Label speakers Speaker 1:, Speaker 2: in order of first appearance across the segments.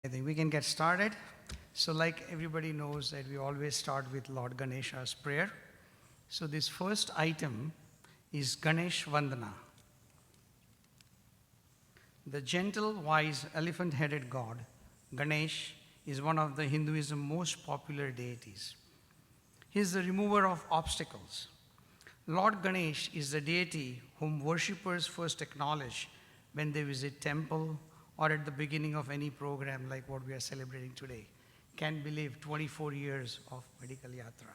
Speaker 1: I think we can get started. So like everybody knows that we always start with Lord Ganesha's prayer. So this first item is Ganesh Vandana. The gentle, wise, elephant-headed god, Ganesh, is one of the Hinduism's most popular deities. He is the remover of obstacles. Lord Ganesh is the deity whom worshippers first acknowledge when they visit temple or at the beginning of any program like what we are celebrating today. Can't believe 24 years of medical yatra.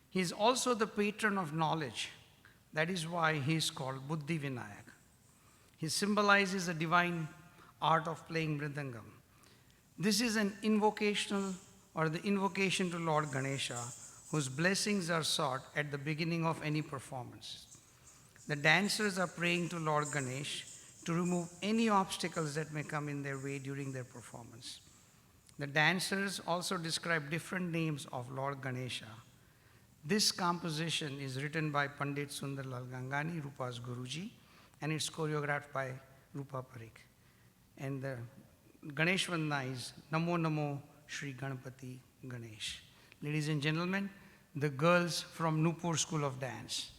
Speaker 1: He is also the patron of knowledge. That is why he is called Buddhi Vinayak. He symbolizes the divine art of playing mridangam. This is an invocational or the invocation to Lord Ganesha, whose blessings are sought at the beginning of any performance. The dancers are praying to Lord Ganesh to remove any obstacles that may come in their way during their performance. The dancers also describe different names of Lord Ganesha. This composition is written by Pandit Sundarlal Gangani, Rupa's Guruji, and it's choreographed by Rupa Parikh. And the Ganesh Vandana is Namo Namo Shri Ganapati Ganesh. Ladies and gentlemen, the girls from Nupur School of Dance.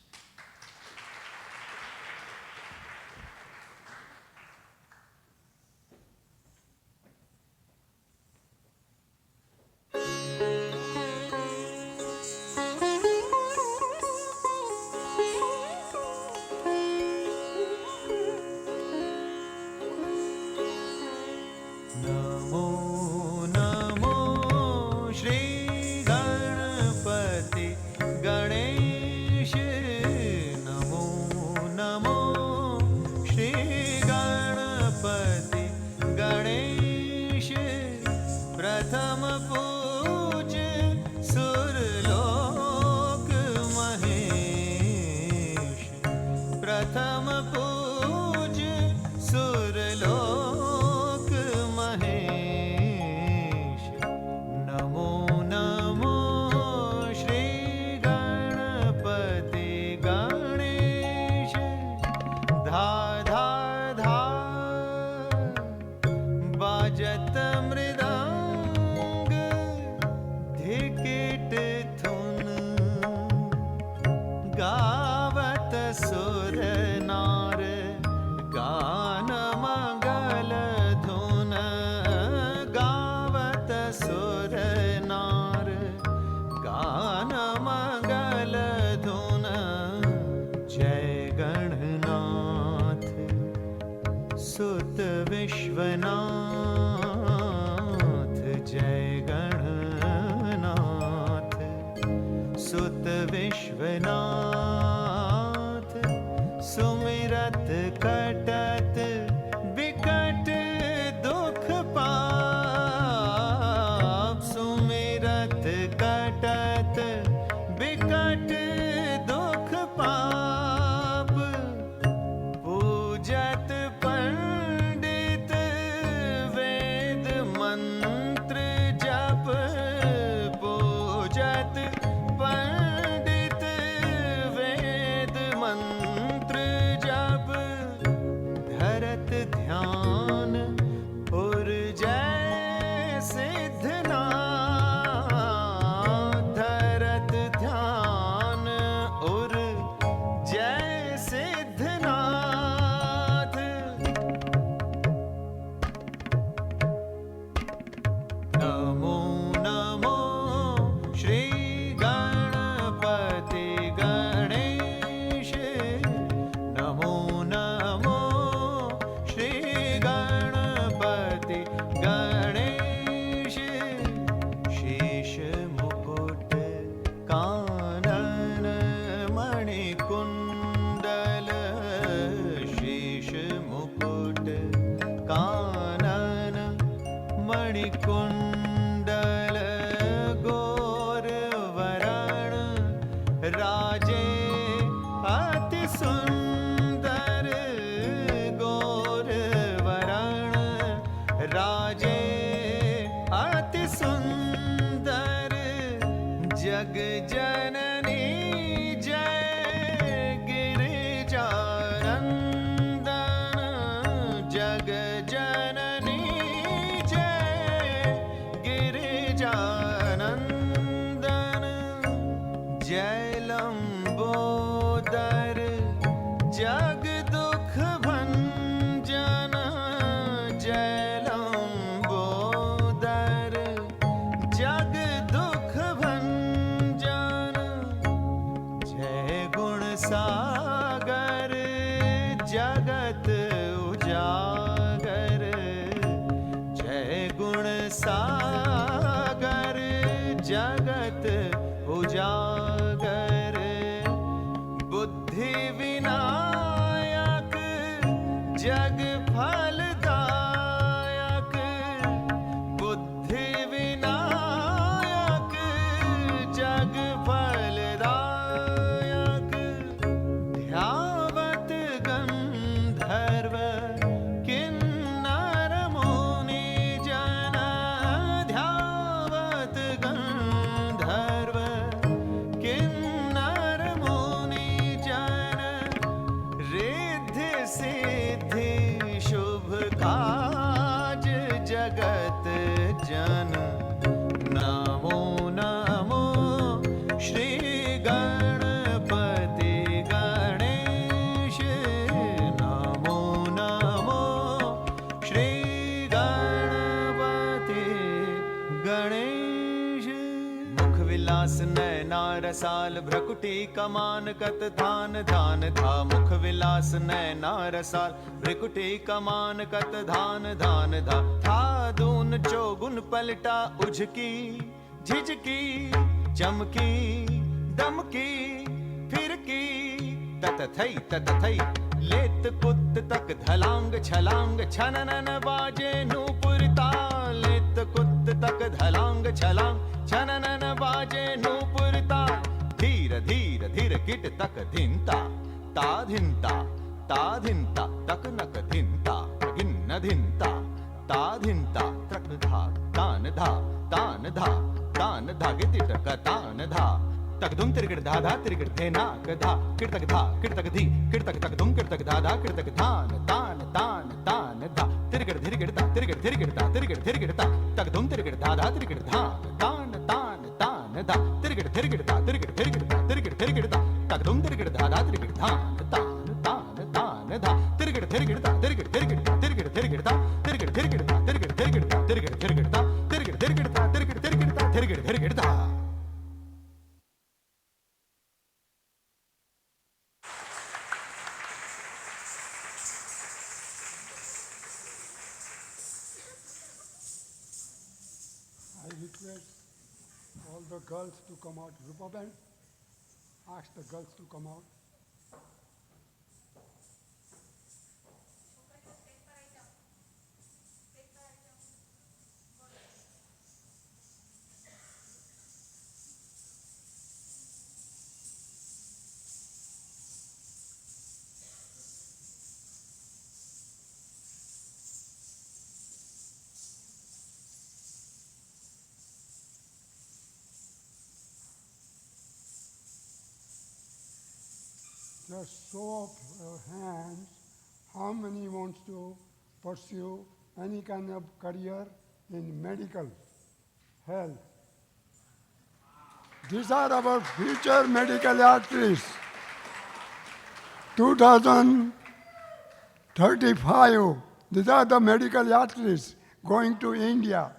Speaker 2: जग दुख भंजन जय लंबोदर, जग दुख भंजन जय गुण सागर, जगत उजागर जय गुण सागर, जगत उजागर बुद्धि विनायक जग फलदायक, बुद्धि विनायक जग फलदायक, ध्यावत गंधर्व किन्नर मुनि जन, ध्यावत गंधर्व किन्नर मुनि जन, रिद्धि सिद्धि शुभ काज जगत जन, नमो नमो श्री गणपति गणेश, नमो नमो श्री गणपति गणेश। मुख विलास नैना रसाल, भ्रकुटी कमान कत धान धान धा, मुख विलास नैना रसाल, भ्रकुटी कमान कत धान धान धा, था दून चौगुन पलटा उझकी झिझकी चमकी दमकी फिरकी, तत थई लेत कुत तक धलांग छलांग, छननन बाजे नूपुर ताल, लेत कुत तक धलांग छलांग, छननन बाजे नूपुर ताल, धीर धीर धीर किट तक धिनता ता धिनता ता धिनता, तक नक धिनता गिन्न धिनता ता धिनता, त्रक धा तान धा तान धा तान धा गिति टक तान धा, तक धुम तिरगिड़ धा धा तिरगिड़ धे नाक धा, किड़ तक धा किड़ तक धी किड़ तक धुम किड़ तक धा धा किड़ तक धान तान तान तान धा, तिरगिड़ धिरगिड़ धा तिरगिड़ धिरगिड़ धा तिरगिड़ धिरगिड़ धा, तक धुम तिरगिड़ धा धा तिरगिड़ धान तान तान तान धा, तिरगिड़ धिरगिड़ धा तिरगिड़ धिरगिड़ धा तिरगिड़ धिरगिड़ धा, तक धुम तिरगिड़ धा धा तिरगिड़ धान तान तान तान धा, तिरगिड़ धिरगिड़ धा तिरगिड़ धिरगिड़ धा तिरगिड़ धिरगिड़ धा, तिरगिड़ धिरगिड़ धा तिरगिड़ धिरगिड़ धा तिरगिड़ धिरगिड़ धा, तिरगिड़ धिरगिड़ धा तिरगिड़ धिरगिड़ धा तिरगिड़ धिरगिड़ धा।
Speaker 3: I request all the girls to come out. Rupa band, ask the girls to come out. Just show of hands, how many wants to pursue any kind of career in medical, health? These are our future medical artists. 2035, these are the medical artists going to India.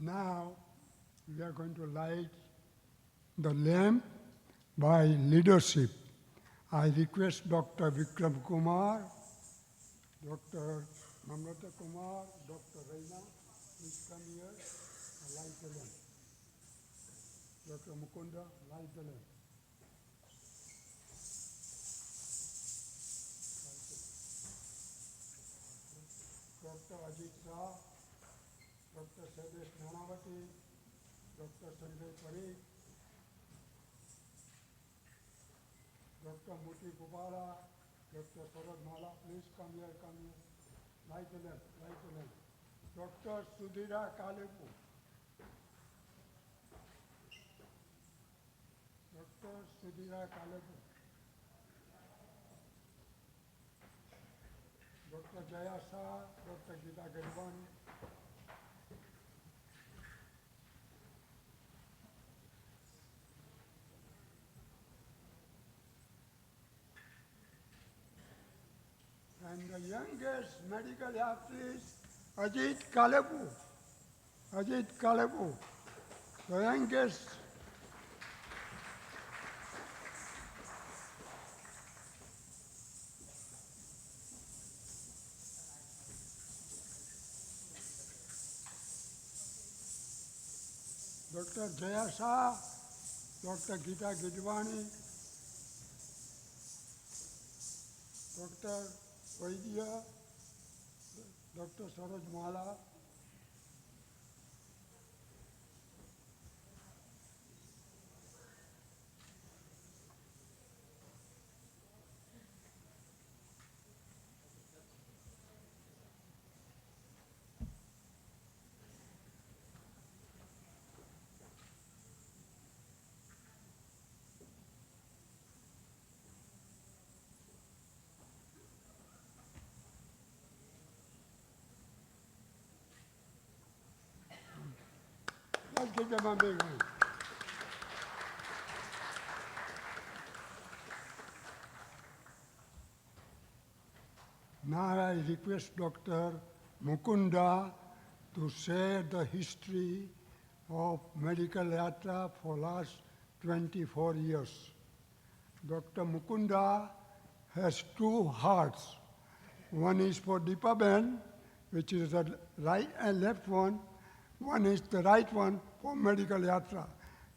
Speaker 3: Now, we are going to light the lamp by leadership. I request Dr. Vikram Kumar, Dr. Mamrata Kumar, Dr. Raina, please come here and light the lamp. Dr. Mukunda, light the lamp. Dr. Ajit Shah, Dr. Sailesh Nanavati, Dr. Sanjay Parikh, Dr. Muti Gopala, Dr. Sarad Mala, please come here, come here. Light the lamp, light the lamp. Dr. Sudhira Kalepu. Dr. Sudhira Kalapu, Dr. Jaya Shah, Dr. Gita Gadwani, and the youngest medical artist, Ajit Kalapu. Ajit Kalapu, the youngest. Dr. Jaya Shah, Dr. Gita Gidwani, Dr. Vaidya, Dr. Saroj Mala, let's give them a big hand. Now I request Dr. Mukunda to share the history of medical yatra for last 24 years. Dr. Mukunda has two hearts. One is for Deepaben, which is the right and left one. One is the right one for medical yatra.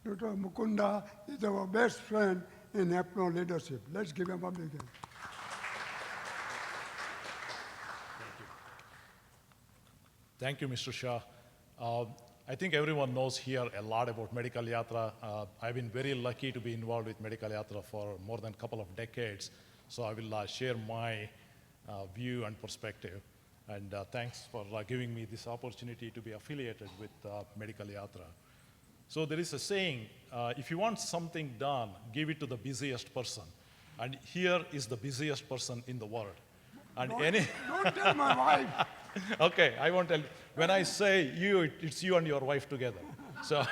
Speaker 3: Dr. Mukunda is our best friend in AIPNO leadership. Let's give him a big hand.
Speaker 4: Thank you, Mr. Shah. I think everyone knows here a lot about Medical Yatra. I've been very lucky to be involved with Medical Yatra for more than a couple of decades, so I will share my view and perspective. And thanks for giving me this opportunity to be affiliated with Medical Yatra. So there is a saying, if you want something done, give it to the busiest person. And here is the busiest person in the world. And
Speaker 3: Don't tell my wife.
Speaker 4: Okay, I won't tell. When I say you, it's you and your wife together. So,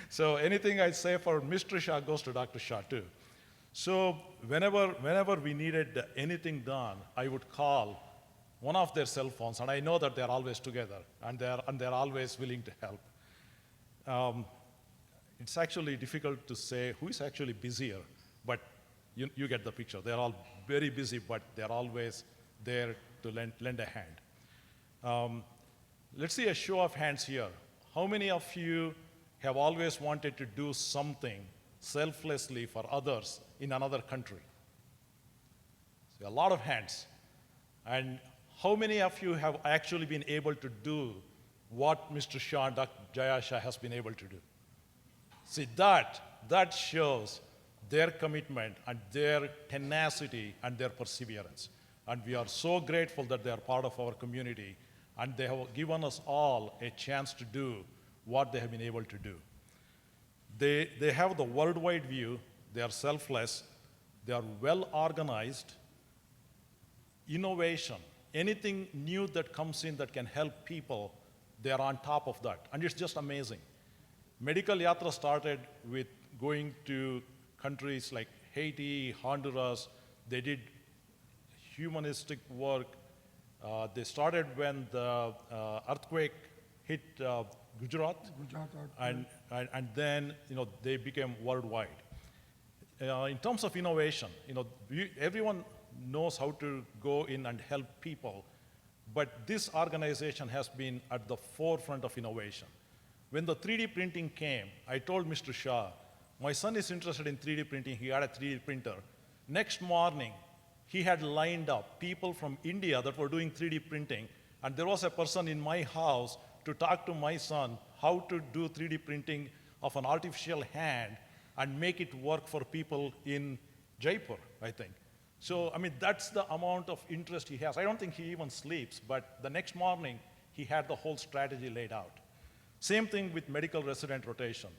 Speaker 4: so anything I say for Mr. Shah goes to Dr. Shah too. So whenever we needed anything done, I would call one of their cell phones, and I know that they're always together, and they're always willing to help. It's actually difficult to say who is actually busier, but you get the picture. They're all very busy, but they're always there to lend a hand. Let's see a show of hands here. How many of you have always wanted to do something selflessly for others in another country? See, a lot of hands. And how many of you have actually been able to do what Mr. Shah and Dr. Jaya Shah has been able to do? See, that shows their commitment and their tenacity and their perseverance. And we are so grateful that they are part of our community, and they have given us all a chance to do what they have been able to do. They have the worldwide view, they are selfless, they are well organized. Innovation, anything new that comes in that can help people, they are on top of that, and it's just amazing. Medical Yatra started with going to countries like Haiti, Honduras. They did humanistic work. They started when the earthquake hit Gujarat, and then they became worldwide. In terms of innovation, everyone knows how to go in and help people, but this organization has been at the forefront of innovation. When the 3D printing came, I told Mr. Shah, my son is interested in 3D printing. He had a 3D printer. Next morning, he had lined up people from India that were doing 3D printing, and there was a person in my house to talk to my son how to do 3D printing of an artificial hand and make it work for people in Jaipur, I think. So, I mean, that's the amount of interest he has. I don't think he even sleeps, but the next morning, he had the whole strategy laid out. Same thing with medical resident rotation.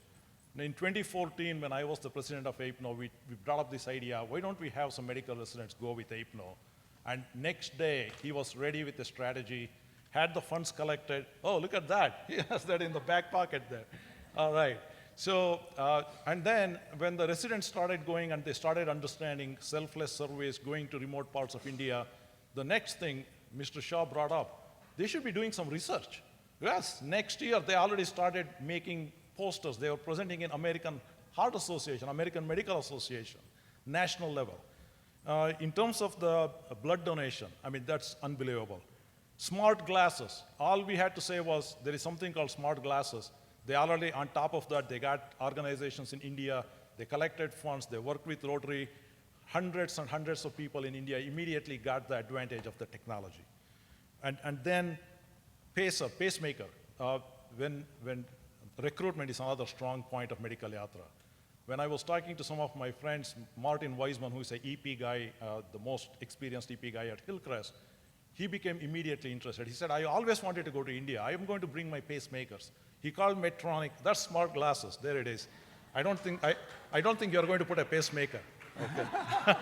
Speaker 4: In 2014, when I was the president of AIPNO, we brought up this idea, why don't we have some medical residents go with AIPNO? And next day, he was ready with the strategy, had the funds collected. Oh, look at that. He has that in the back pocket there. All right. So, and then when the residents started going and they started understanding selfless surveys, going to remote parts of India, the next thing Mr. Shah brought up, they should be doing some research. Yes, next year they already started making posters. They were presenting in American Heart Association, American Medical Association, national level. In terms of the blood donation, I mean, that's unbelievable. Smart glasses, all we had to say was there is something called smart glasses. They already, on top of that, they got organizations in India, they collected funds, they worked with Rotary. Hundreds and hundreds of people in India immediately got the advantage of the technology. And then pacemaker, when recruitment is another strong point of Medical Yatra. When I was talking to some of my friends, Martin Weisman, who is an EP guy, the most experienced EP guy at Hillcrest, he became immediately interested. He said, I always wanted to go to India. I am going to bring my pacemakers. He called Medtronic. That's smart glasses. There it is. I don't think you're going to put a pacemaker. Okay.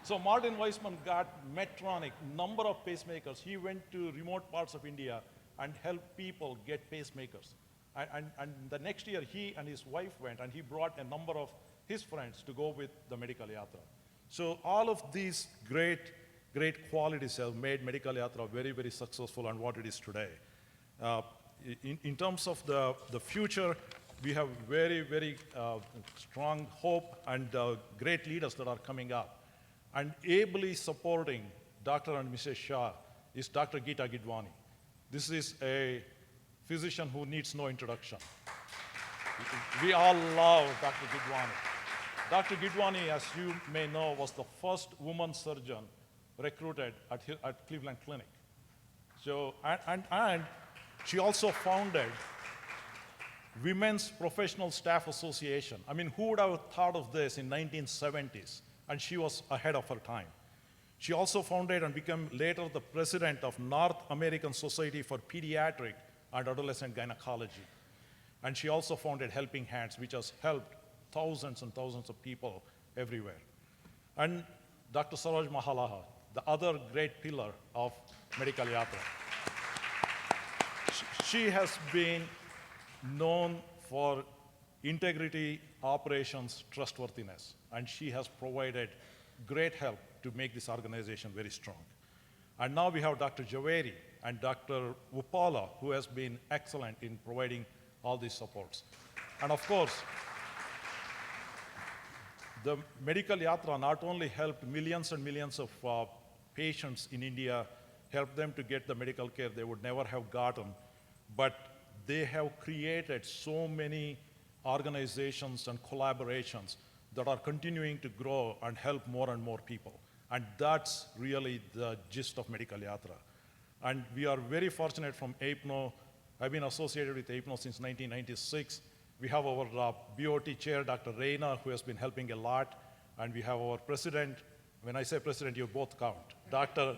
Speaker 4: So Martin Weisman got Medtronic, number of pacemakers. He went to remote parts of India and helped people get pacemakers. And the next year, he and his wife went, and he brought a number of his friends to go with the Medical Yatra. So all of these great qualities have made Medical Yatra very, very successful and what it is today. In terms of the future, we have very, very strong hope and great leaders that are coming up. And ably supporting Dr. and Mrs. Shah is Dr. Geeta Gidwani. This is a physician who needs no introduction. We all love Dr. Gidwani. Dr. Gidwani, as you may know, was the first woman surgeon recruited at Cleveland Clinic. So, and she also founded Women's Professional Staff Association. I mean, who would have thought of this in 1970s? And she was ahead of her time. She also founded and became later the president of North American Society for Pediatric and Adolescent Gynecology. And she also founded Helping Hands, which has helped thousands and thousands of people everywhere. And Dr. Saroj Mahalaha, the other great pillar of Medical Yatra. She has been known for integrity, operations, trustworthiness, and she has provided great help to make this organization very strong. And now we have Dr. Javeri and Dr. Upala, who has been excellent in providing all these supports. And of course, the Medical Yatra not only helped millions and millions of patients in India, helped them to get the medical care they would never have gotten, but they have created so many organizations and collaborations that are continuing to grow and help more and more people. And that's really the gist of Medical Yatra. And we are very fortunate from AIPNO. I've been associated with AIPNO since 1996. We have our BOT chair, Dr. Reina, who has been helping a lot. And we have our president. When I say president, you both count. Dr.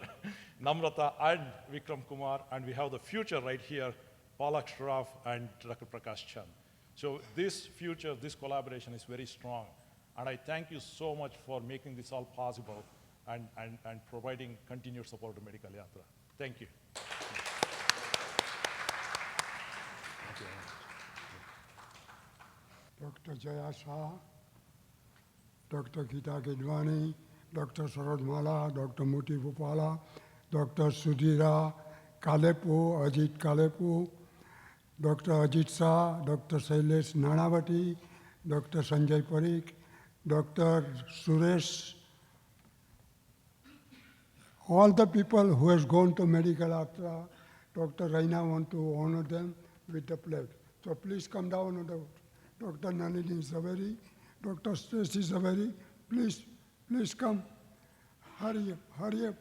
Speaker 4: Namrata and Vikram Kumar. And we have the future right here, Palak Shroff and Dr. Prakash Chand. So this future, this collaboration is very strong. And I thank you so much for making this all possible and providing continued support to Medical Yatra. Thank you.
Speaker 3: Dr. Jaya Shah, Dr. Geeta Gidwani, Dr. Saroj Mala, Dr. Muti Bupala, Dr. Sudhira Kalepu, Ajit Kalepu, Dr. Ajit Shah, Dr. Shailesh Nanavati, Dr. Sanjay Parikh, Dr. Suresh, all the people who has gone to Medical Yatra, Dr. Raina want to honor them with the pledge. So please come down, Dr. Nalini Zaveri, Dr. Stacy Zaveri, please come. Hurry up, hurry up.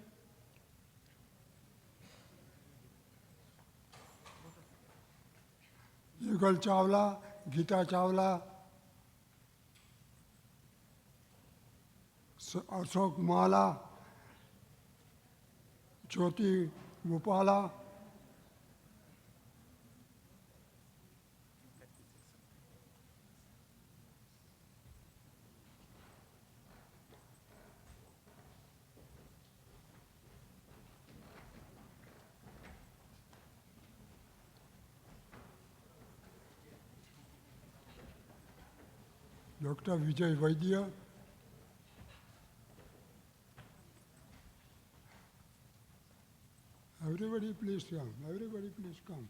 Speaker 3: Yugal Chawla, Geeta Chawla, Ashok Mala, Jyoti Bupala, Dr. Vijay Vaidya, everybody please come, everybody please come.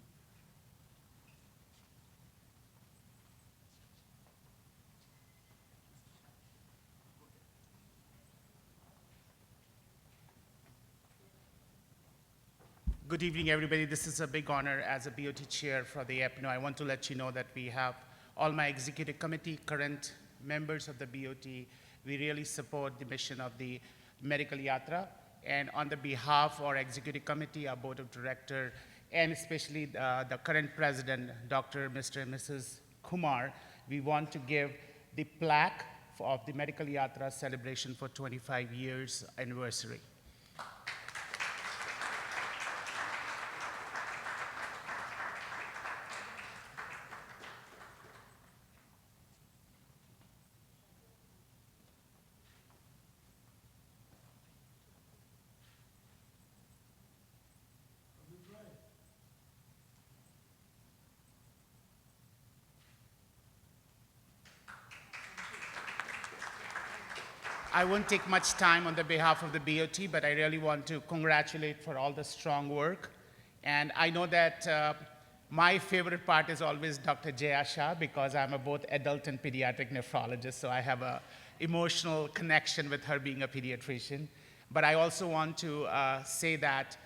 Speaker 5: Good evening, everybody. This is a big honor as a BOT chair for the AIPNO. I want to let you know that we have all my executive committee, current members of the BOT. We really support the mission of the medical yatra. And on the behalf of our executive committee, our board of director, and especially the current president, Dr. Mr. and Mrs. Kumar, we want to give the plaque of the medical yatra celebration for 25 years anniversary. I won't take much time on the behalf of the BOT, but I really want to congratulate for all the strong work. And I know that my favorite part is always Dr. Jaya Shah because I'm a both adult and pediatric nephrologist, so I have an emotional connection with her being a pediatrician. But I also want to say that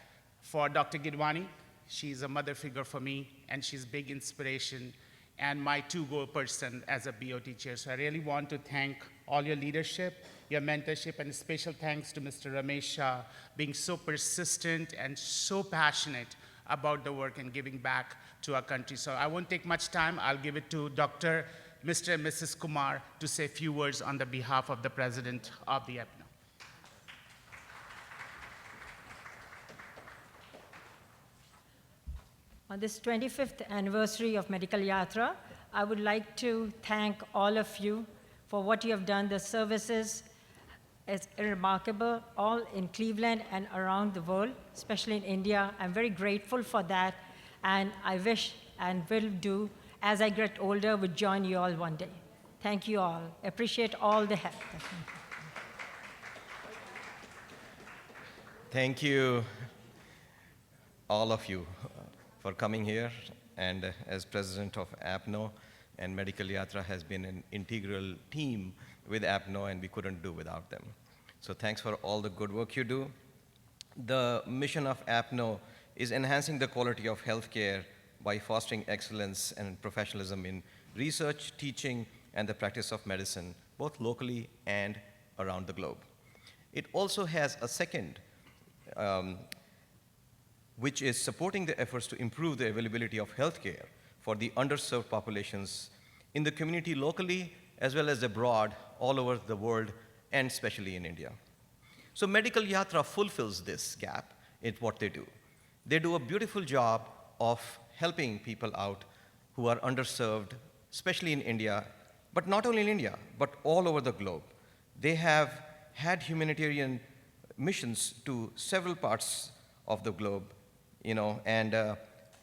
Speaker 5: for Dr. Gidwani, she's a mother figure for me, and she's big inspiration and my to-go person as a BOT chair. So I really want to thank all your leadership, your mentorship, and special thanks to Mr. Ramesh Shah being so persistent and so passionate about the work and giving back to our country. So I won't take much time. I'll give it to Mr. and Mrs. Kumar to say a few words on the behalf of the President of the AIPNO.
Speaker 6: On this 25th anniversary of Medical Yatra, I would like to thank all of you for what you have done. The services is remarkable, all in Cleveland and around the world, especially in India. I'm very grateful for that, and I wish and will do, as I get older, would join you all one day. Thank you all. Appreciate all the help.
Speaker 7: Thank you, all of you, for coming here. And as president of AIPNO, and Medical Yatra has been an integral team with AIPNO, and we couldn't do without them. So thanks for all the good work you do. The mission of AIPNO is enhancing the quality of healthcare by fostering excellence and professionalism in research, teaching, and the practice of medicine, both locally and around the globe. It also has a second, which is supporting the efforts to improve the availability of healthcare for the underserved populations in the community locally, as well as abroad, all over the world, and especially in India. So Medical Yatra fulfills this gap in what they do. They do a beautiful job of helping people out who are underserved, especially in India, but not only in India, but all over the globe. They have had humanitarian missions to several parts of the globe, and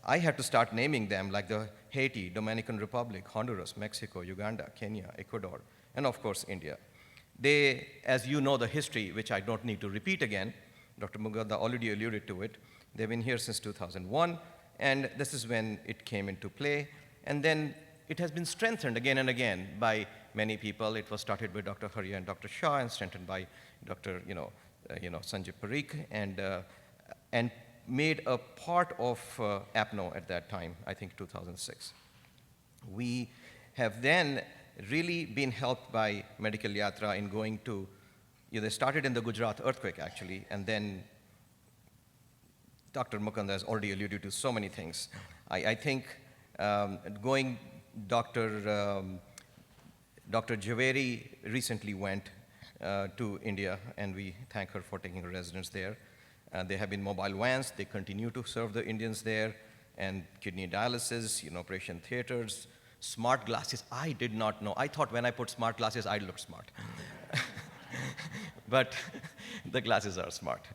Speaker 7: I had to start naming them, like the Haiti, Dominican Republic, Honduras, Mexico, Uganda, Kenya, Ecuador, and of course, India. They, as you know the history, which I don't need to repeat again, Dr. Mugada already alluded to it, they've been here since 2001, and this is when it came into play. And then it has been strengthened again and again by many people. It was started by Dr. Hariya and Dr. Shah, and strengthened by Dr. Sanjay Parikh, and made a part of AIPNO at that time, I think 2006. We have then really been helped by Medical Yatra in going to, they started in the Gujarat earthquake actually, and then Dr. Mukunda has already alluded to so many things. I think Dr. Javeri recently went to India, and we thank her for taking residence there. They have been mobile vans. They continue to serve the Indians there, and kidney dialysis, operation theaters, smart glasses. I did not know. I thought when I put smart glasses, I'd look smart. But the glasses are smart.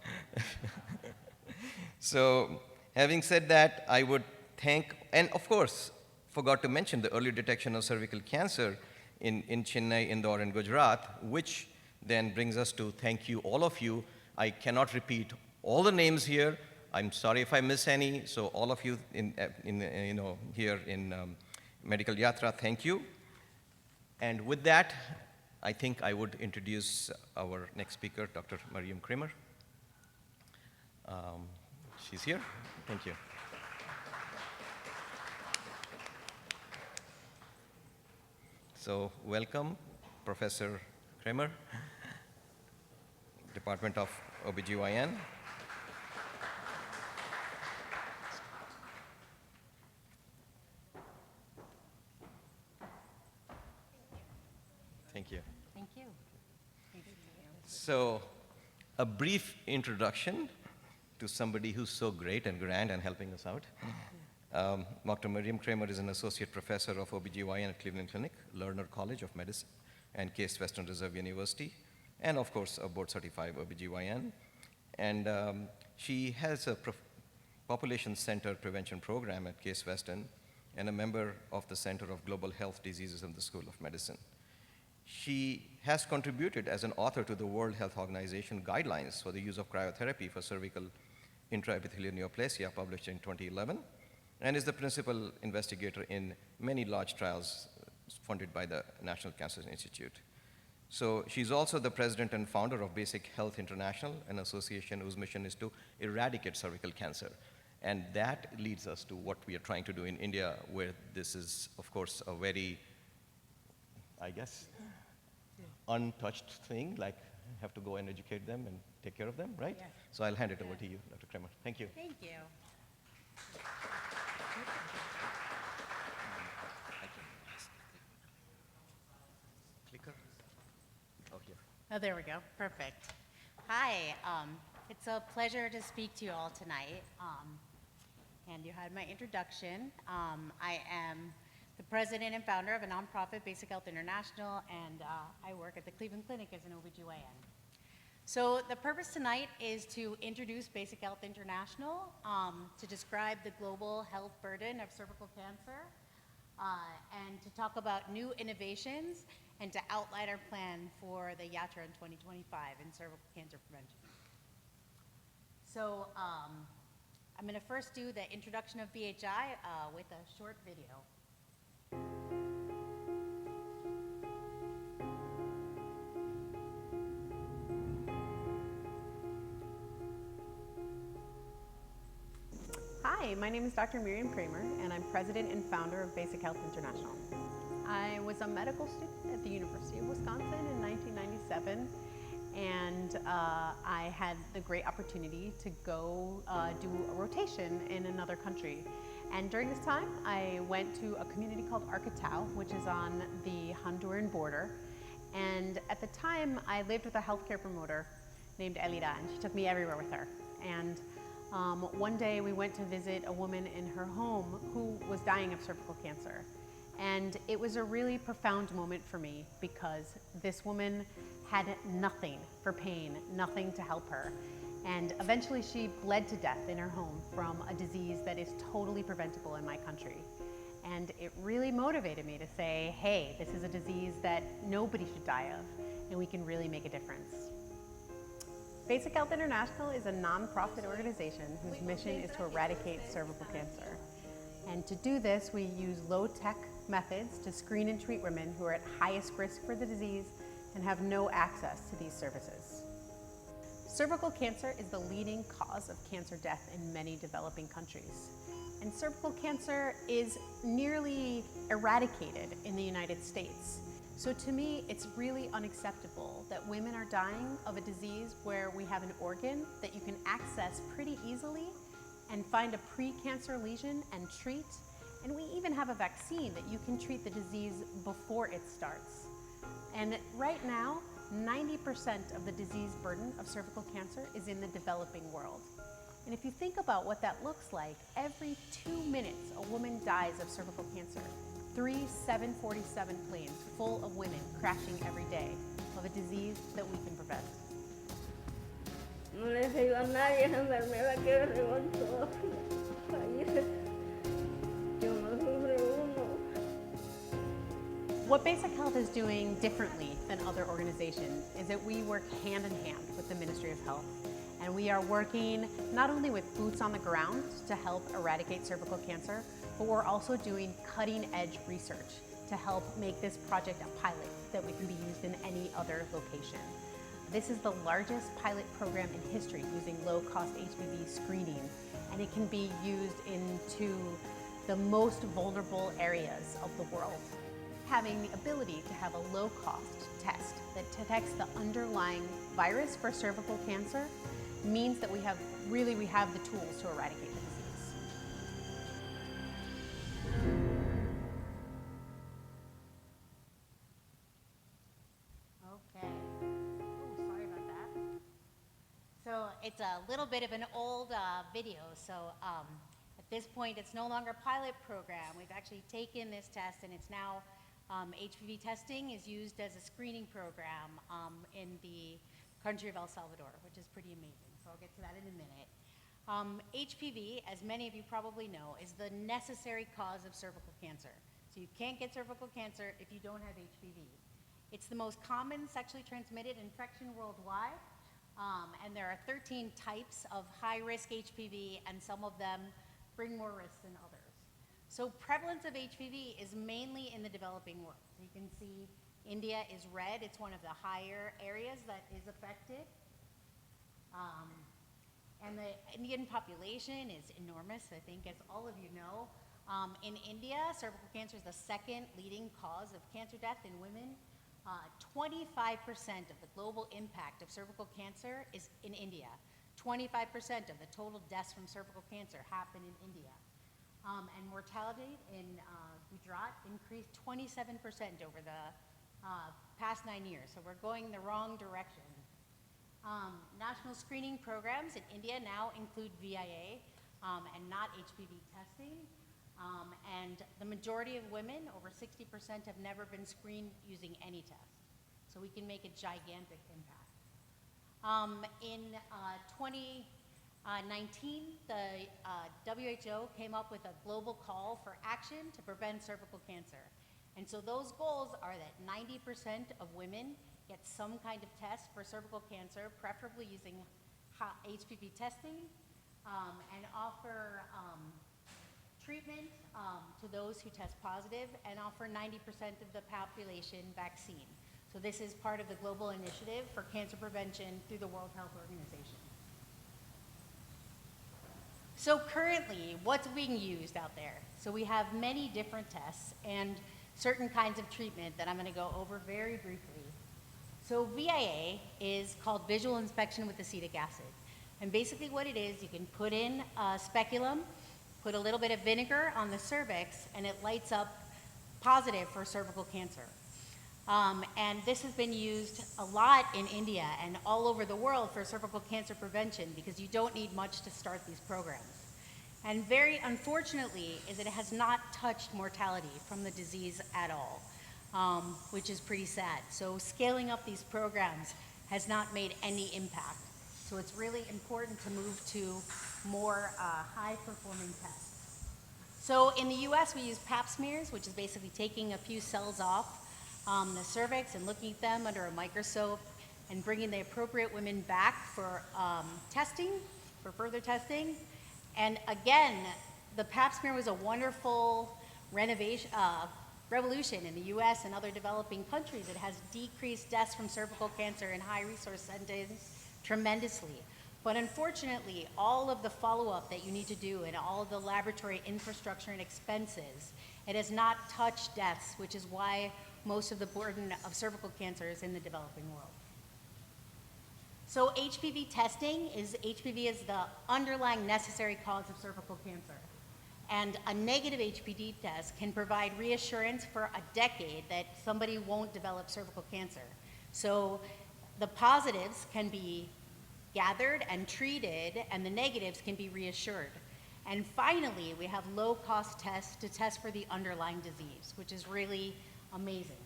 Speaker 7: So having said that, I would thank, and of course, forgot to mention the early detection of cervical cancer in Chennai, Indore, and Gujarat, which then brings us to thank you, all of you. I cannot repeat all the names here. I'm sorry if I miss any. So all of you here in Medical Yatra, thank you. And with that, I think I would introduce our next speaker, Dr. Mariam Kramer. She's here. Thank you. So welcome, Professor Kramer, Department of OBGYN. Thank you.
Speaker 8: Thank you.
Speaker 7: So, a brief introduction to somebody who's so great and grand and helping us out. Dr. Mariam Kramer is an associate professor of OBGYN at Cleveland Clinic, Lerner College of Medicine, and Case Western Reserve University, and of course, a board-certified OBGYN. And she has a population-centered prevention program at Case Western and a member of the Center of Global Health Diseases in the School of Medicine. She has contributed as an author to the World Health Organization guidelines for the use of cryotherapy for cervical intraepithelial neoplasia, published in 2011, and is the principal investigator in many large trials funded by the National Cancer Institute. So she's also the president and founder of Basic Health International, an association whose mission is to eradicate cervical cancer. And that leads us to what we are trying to do in India, where this is, of course, a very, I guess, untouched thing, like have to go and educate them and take care of them, right?
Speaker 8: Yeah.
Speaker 7: So I'll hand it over to you, Dr. Kramer. Thank you.
Speaker 8: Thank you.
Speaker 7: Clicker? Oh, here.
Speaker 8: Oh, there we go. Perfect. Hi. It's a pleasure to speak to you all tonight. And you had my introduction. I am the president and founder of a nonprofit, Basic Health International, and I work at the Cleveland Clinic as an OBGYN. So the purpose tonight is to introduce Basic Health International, to describe the global health burden of cervical cancer, and to talk about new innovations, and to outline our plan for the yatra in 2025 in cervical cancer prevention. So I'm going to first do the introduction of BHI with a short video.
Speaker 9: Hi, my name is Dr. Mariam Kramer, and I'm president and founder of Basic Health International. I was a medical student at the University of Wisconsin in 1997, and I had the great opportunity to go do a rotation in another country. And during this time, I went to a community called Arcatao, which is on the Honduran border. And at the time, I lived with a healthcare promoter named Elida, and she took me everywhere with her. And one day we went to visit a woman in her home who was dying of cervical cancer. And it was a really profound moment for me because this woman had nothing for pain, nothing to help her. And eventually she bled to death in her home from a disease that is totally preventable in my country. And it really motivated me to say, hey, this is a disease that nobody should die of, and we can really make a difference. Basic Health International is a nonprofit organization whose mission is to eradicate cervical cancer. And to do this, we use low-tech methods to screen and treat women who are at highest risk for the disease and have no access to these services. Cervical cancer is the leading cause of cancer death in many developing countries. And cervical cancer is nearly eradicated in the United States. So to me, it's really unacceptable that women are dying of a disease where we have an organ that you can access pretty easily and find a pre-cancer lesion and treat. And we even have a vaccine that you can treat the disease before it starts. And right now, 90% of the disease burden of cervical cancer is in the developing world. And if you think about what that looks like, every 2 minutes a woman dies of cervical cancer. 3 747 planes full of women crashing every day of a disease that we can prevent.
Speaker 10: No les digo a nadie esa enfermedad que revoltó países. Yo no sufre uno.
Speaker 9: What Basic Health is doing differently than other organizations is that we work hand in hand with the Ministry of Health. And we are working not only with boots on the ground to help eradicate cervical cancer, but we're also doing cutting edge research to help make this project a pilot that we can be used in any other location. This is the largest pilot program in history using low-cost HPV screening, and it can be used into the most vulnerable areas of the world. Having the ability to have a low-cost test that detects the underlying virus for cervical cancer means that we have the tools to eradicate the disease.
Speaker 8: Okay. Oh, sorry about that. So it's a little bit of an old video. So at this point, it's no longer a pilot program. We've actually taken this test, and it's now HPV testing is used as a screening program in the country of El Salvador, which is pretty amazing. So I'll get to that in a minute. HPV, as many of you probably know, is the necessary cause of cervical cancer. So you can't get cervical cancer if you don't have HPV. It's the most common sexually transmitted infection worldwide, and there are 13 types of high-risk HPV, and some of them bring more risk than others. So prevalence of HPV is mainly in the developing world. So you can see India is red. It's one of the higher areas that is affected. And the Indian population is enormous, I think, as all of you know. In India, cervical cancer is the second leading cause of cancer death in women. 25% of the global impact of cervical cancer is in India. 25% of the total deaths from cervical cancer happen in India. And mortality in Gujarat increased 27% over the past 9 years. So we're going the wrong direction. National screening programs in India now include VIA and not HPV testing. And the majority of women, over 60%, have never been screened using any test. So we can make a gigantic impact. In 2019, the WHO came up with a global call for action to prevent cervical cancer. And so those goals are that 90% of women get some kind of test for cervical cancer, preferably using HPV testing, and offer treatment to those who test positive, and offer 90% of the population vaccine. So this is part of the global initiative for cancer prevention through the World Health Organization. So currently, what's being used out there? So we have many different tests and certain kinds of treatment that I'm going to go over very briefly. So VIA is called visual inspection with acetic acid. And basically what it is, you can put in a speculum, put a little bit of vinegar on the cervix, and it lights up positive for cervical cancer. And this has been used a lot in India and all over the world for cervical cancer prevention, because you don't need much to start these programs. And very unfortunately is that it has not touched mortality from the disease at all, which is pretty sad. So scaling up these programs has not made any impact. So it's really important to move to more high-performing tests. So in the US, we use pap smears, which is basically taking a few cells off the cervix and looking at them under a microscope and bringing the appropriate women back for testing, for further testing. And again, the pap smear was a wonderful revolution in the US and other developing countries. It has decreased deaths from cervical cancer in high-resource centers tremendously. But unfortunately, all of the follow-up that you need to do and all of the laboratory infrastructure and expenses, it has not touched deaths, which is why most of the burden of cervical cancer is in the developing world. So HPV testing is, HPV is the underlying necessary cause of cervical cancer. And a negative HPV test can provide reassurance for a decade that somebody won't develop cervical cancer. So the positives can be gathered and treated, and the negatives can be reassured. And finally, we have low-cost tests to test for the underlying disease, which is really amazing.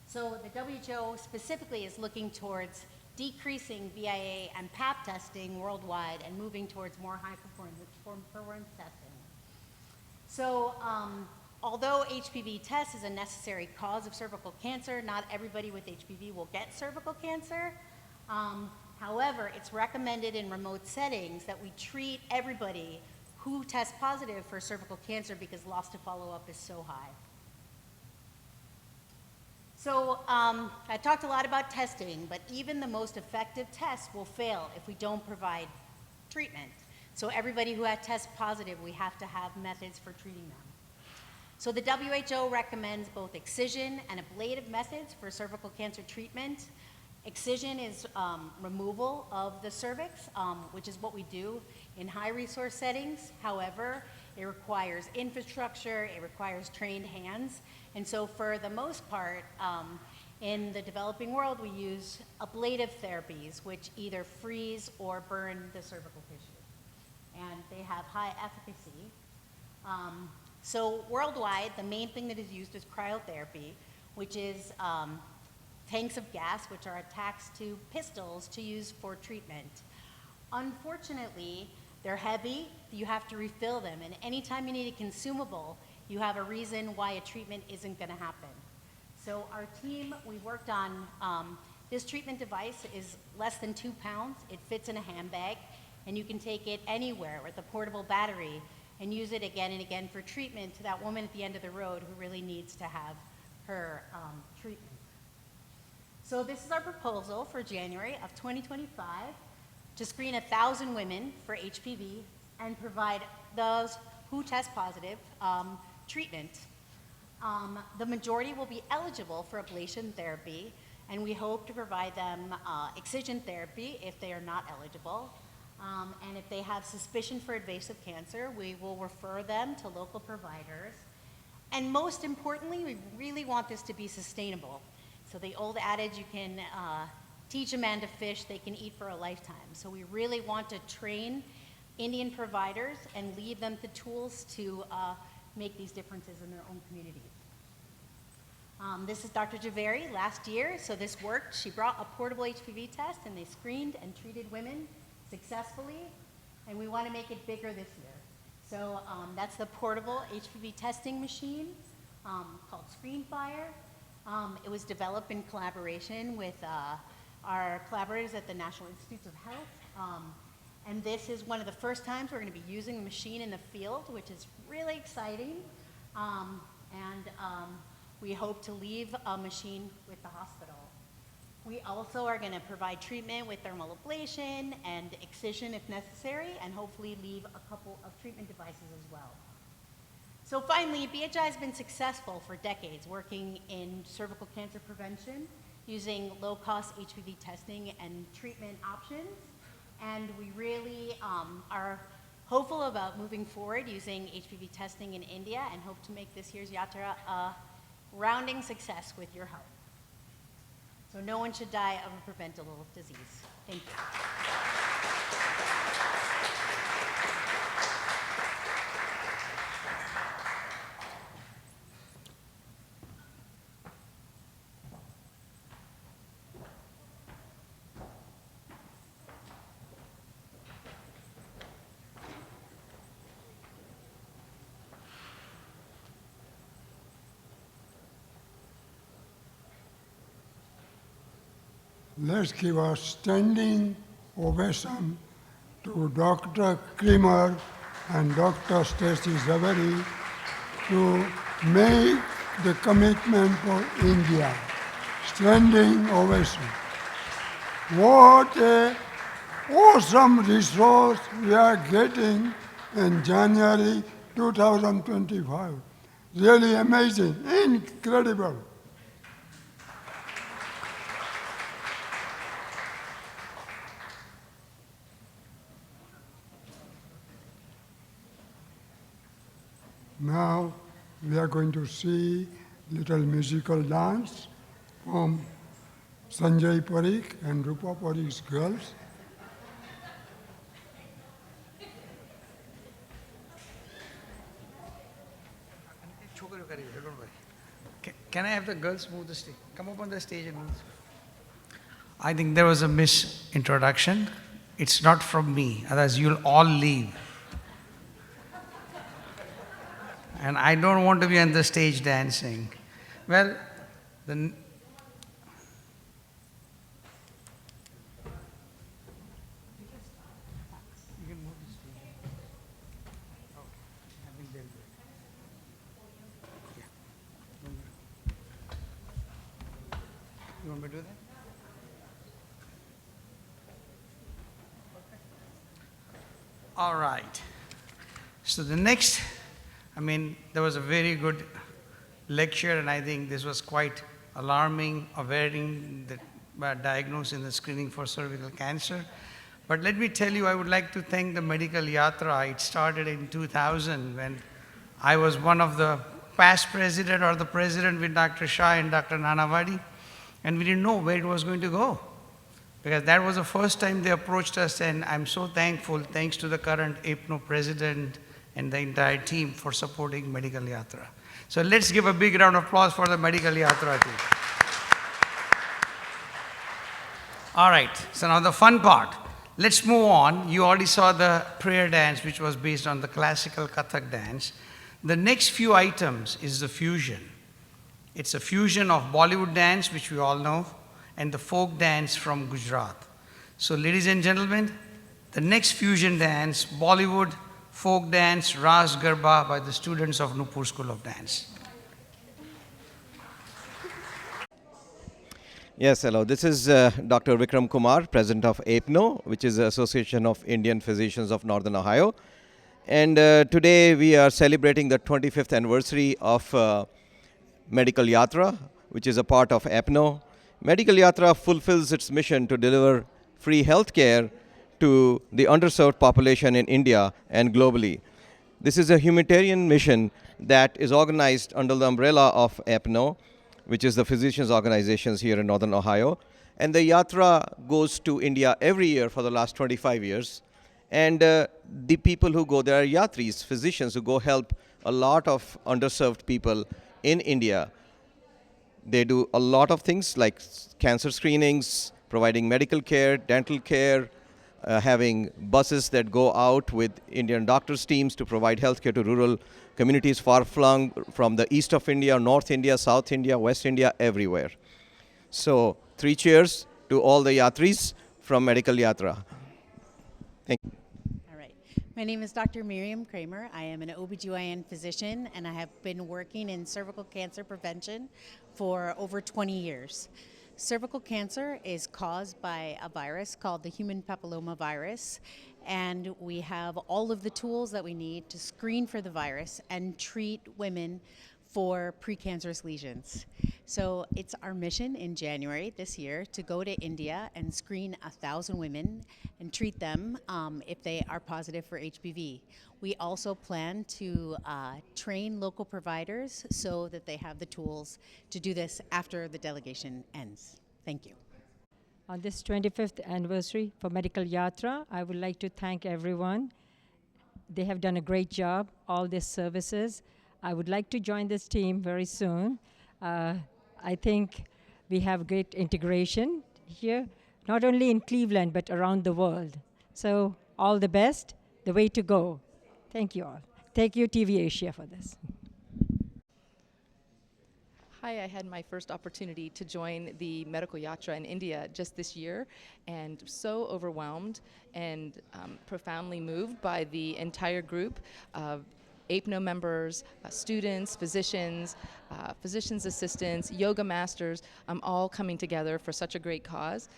Speaker 8: So the WHO specifically is looking towards decreasing VIA and PAP testing worldwide and moving towards more high-performance testing. So Although HPV test is a necessary cause of cervical cancer, not everybody with HPV will get cervical cancer. However, it's recommended in remote settings that we treat everybody who tests positive for cervical cancer because loss to follow-up is so high. So I talked a lot about testing, but even the most effective tests will fail if we don't provide treatment. So everybody who has tested positive, we have to have methods for treating them. So the WHO recommends both excision and ablative methods for cervical cancer treatment. Excision is removal of the cervix, which is what we do in high resource settings. However, it requires infrastructure, it requires trained hands. And so for the most part, in the developing world, we use ablative therapies, which either freeze or burn the cervical tissue. And they have high efficacy. So worldwide, the main thing that is used is cryotherapy, which is tanks of gas, which are attached to pistols to use for treatment. Unfortunately, they're heavy, you have to refill them, and anytime you need a consumable, you have a reason why a treatment isn't gonna happen. So our team, we worked on, this treatment device is less than 2 pounds, it fits in a handbag, and you can take it anywhere with a portable battery and use it again and again for treatment to that woman at the end of the road who really needs to have her treatment. So this is our proposal for January of 2025 to screen 1,000 women for HPV and provide those who test positive treatment. The majority will be eligible for ablation therapy, and we hope to provide them excision therapy if they are not eligible. And if they have suspicion for invasive cancer, we will refer them to local providers. And most importantly, we really want this to be sustainable. So the old adage, you can teach a man to fish, they can eat for a lifetime. So we really want to train Indian providers and leave them the tools to make these differences in their own communities. This is Dr. Javeri last year, so this worked. She brought a portable HPV test and they screened and treated women successfully, and we want to make it bigger this year. So that's the portable HPV testing machine called ScreenFire. It was developed in collaboration with our collaborators at the National Institutes of Health. And this is one of the first times we're going to be using the machine in the field, which is really exciting. We hope to leave a machine with the hospital. We also are going to provide treatment with thermal ablation and excision if necessary, and hopefully leave a couple of treatment devices as well. So finally, BHI has been successful for decades working in cervical cancer prevention using low-cost HPV testing and treatment options. And we really are hopeful about moving forward using HPV testing in India and hope to make this year's yatra a rounding success with your help. So no one should die of a preventable disease. Thank you.
Speaker 3: Let's give a standing ovation to Dr. Kremer and Dr. Stacy Zaveri to make the commitment for India. Standing ovation. What an awesome resource we are getting in January 2025. Really amazing, incredible. Now we are going to see little musical dance from Sanjay Parikh and Rupa Parikh's girls.
Speaker 1: Can I have the girls move the stage? Come up on the stage and move. I think there was a misintroduction. It's not from me, otherwise you'll all leave. and I don't want to be on the stage dancing. Well, the You want me to do that? All right. So the next, there was a very good lecture, and I think this was quite alarming, awaiting the diagnosis and the screening for cervical cancer. But let me tell you, I would like to thank the Medical Yatra. It started in 2000 when I was one of the past president or the president with Dr. Shah and Dr. Nanavadi, and we didn't know where it was going to go. Because that was the first time they approached us, and I'm so thankful, thanks to the current AIPNO president and the entire team for supporting Medical Yatra. So let's give a big round of applause for the Medical Yatra team. All right, so now the fun part. Let's move on. You already saw the prayer dance, which was based on the classical Kathak dance. The next few items is the fusion. It's a fusion of Bollywood dance, which we all know, and the folk dance from Gujarat. So ladies and gentlemen, the next fusion dance, Bollywood folk dance, Ras Garba by the students of Nupur School of Dance.
Speaker 7: Yes, hello. This is Dr. Vikram Kumar, President of AIPNO, which is the Association of Indian Physicians of Northern Ohio. And today we are celebrating the 25th anniversary of Medical Yatra, which is a part of AIPNO. Medical Yatra fulfills its mission to deliver free health care to the underserved population in India and globally. This is a humanitarian mission that is organized under the umbrella of AIPNO, which is the physicians' organizations here in Northern Ohio. And the Yatra goes to India every year for the last 25 years. And the people who go there are yatris, physicians who go help a lot of underserved people in India. They do a lot of things like cancer screenings, providing medical care, dental care, having buses that go out with Indian doctors' teams to provide healthcare to rural communities far-flung from the east of India, North India, South India, West India, everywhere. So 3 cheers to all the yatris from Medical Yatra. Thank you.
Speaker 8: All right. My name is Dr. Miriam Kramer. I am an OBGYN physician, and I have been working in cervical cancer prevention for over 20 years. Cervical cancer is caused by a virus called the human papilloma virus, and we have all of the tools that we need to screen for the virus and treat women for precancerous lesions. So it's our mission in January this year to go to India and screen 1,000 women and treat them if they are positive for HPV. We also plan to train local providers so that they have the tools to do this after the delegation ends. Thank you.
Speaker 6: On this 25th anniversary for Medical Yatra, I would like to thank everyone. They have done a great job, all these services. I would like to join this team very soon. I think we have great integration here, not only in Cleveland, but around the world. So all the best, the way to go. Thank you all. Thank you, TV Asia, for this.
Speaker 11: Hi, I had my first opportunity to join the Medical Yatra in India just this year, and so overwhelmed and profoundly moved by the entire group of AIPNO members, students, physicians, physician's assistants, yoga masters, all coming together for such a great cause.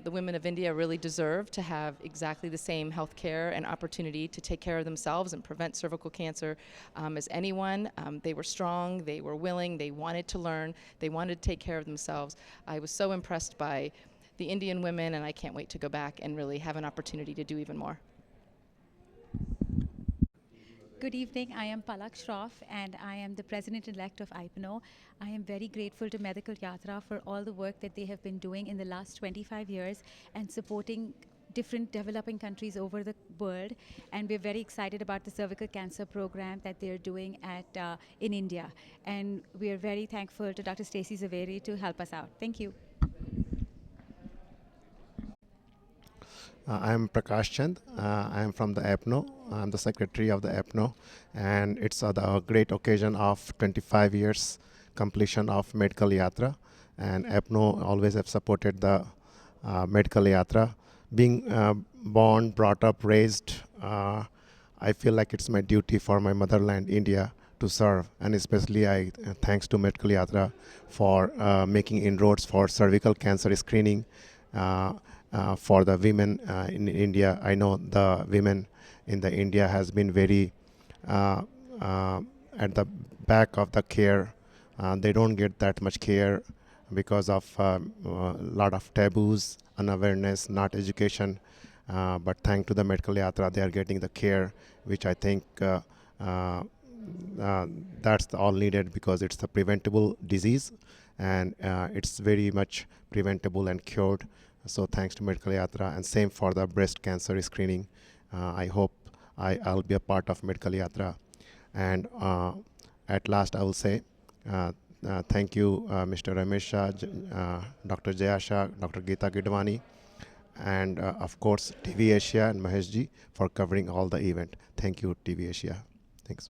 Speaker 11: The women of India really deserve to have exactly the same health care and opportunity to take care of themselves and prevent cervical cancer as anyone. They were strong, they were willing, they wanted to learn, they wanted to take care of themselves. I was so impressed by the Indian women, and I can't wait to go back and really have an opportunity to do even more.
Speaker 12: Good evening. I am Palak Shroff, and I am the president-elect of AIPNO. I am very grateful to Medical Yatra for all the work that they have been doing in the last 25 years and supporting different developing countries over the world. And we're very excited about the cervical cancer program that they're doing in India. And we are very thankful to Dr. Stacey Zaveri to help us out. Thank you.
Speaker 13: I am Prakash Chand. I am from the AIPNO. I'm the secretary of the AIPNO, and it's the great occasion of 25 years completion of medical yatra. And AIPNO always have supported the medical yatra. Being born, brought up, raised, I feel like it's my duty for my motherland, India, to serve. And especially I thanks to medical yatra for making inroads for cervical cancer screening. For the women in India. I know the women in the India has been very uh, uh, at the back of the care. They don't get that much care because of a lot of taboos, unawareness, not education. But thanks to the medical yatra, they are getting the care, which I think uh, that's all needed because it's a preventable disease and it's very much preventable and cured. So thanks to medical yatra, and same for the breast cancer screening. I hope I'll be a part of medical yatra. And at last I will say thank you Mr. Ramesh Shah, Dr. Jaya Shah, Dr. Geeta Gidwani, and of course TV Asia and Mahesh ji for covering all the event. Thank you TV Asia.